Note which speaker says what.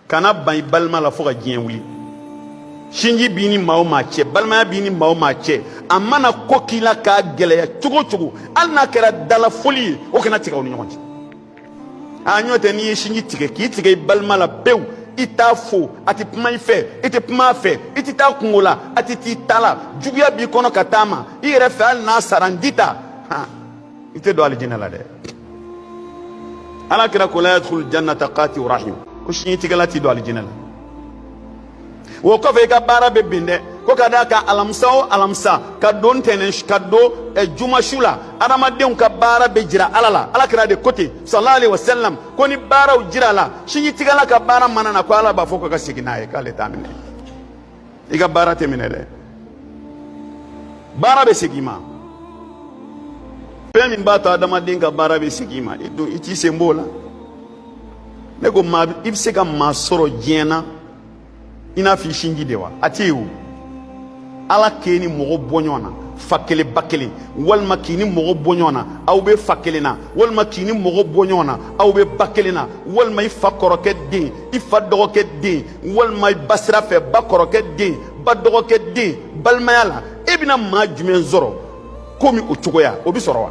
Speaker 1: kana ban balma la fo ka diɲɛ wuli sinji bini maa o maa cɛ balimaya bini maa o maa cɛ a mana ko k'i la k'a gɛlɛya cogo cogo hali n'a kɛra dala foli ye o kana tigɛ o ni ɲɔgɔn cɛ a ɲɔ tɛ n'i ye sinji tigɛ k'i tigɛ i balima la pewu i t'a fo a tɛ kuma i fɛ i tɛ kuma a fɛ i tɛ taa kungo la a tɛ t'i ta la juguya b'i kɔnɔ ka taa ma i yɛrɛ fɛ hali n'a sara n di ta i tɛ don alijinɛ la dɛ ala kira ko la yadkhulu jannata qati'u rahim ko sinji tigɛla t'i don alijinɛ la wo kɔfɛ i ka baara bɛ bin dɛ ko ka d'a kan alamisa o alamisa ka don ntɛnɛn ka don juma su la adamadenw ka baara bɛ jira ala la ala kira de ko ten sallallahu alaihi wasallam ko ni baaraw jira la sinji tigɛla ka baara mana na ko ala b'a fɔ ko ka segin n'a ye k'ale t'a minɛ i ka baara tɛ minɛ dɛ baara bɛ segin i ma fɛn min b'a to adamaden ka baara bɛ segin i ma i t'i sen b'o la ne ko maa i bɛ se ka maa sɔrɔ diɲɛ na i n'a fɔ i sinji de wa a tɛ yen o ala k'e ni mɔgɔ bɔ ɲɔgɔn na fa kelen ba kelen walima k'i ni mɔgɔ bɔ ɲɔgɔn na aw bɛ fa kelen na walima k'i ni mɔgɔ bɔ ɲɔgɔn na aw bɛ ba kelen na walima i fa kɔrɔkɛ den i fa dɔgɔkɛ den walima i ba sira fɛ ba kɔrɔkɛ den ba dɔgɔkɛ den balimaya la e bɛna maa jumɛn sɔrɔ komi o cogoya o bɛ sɔrɔ wa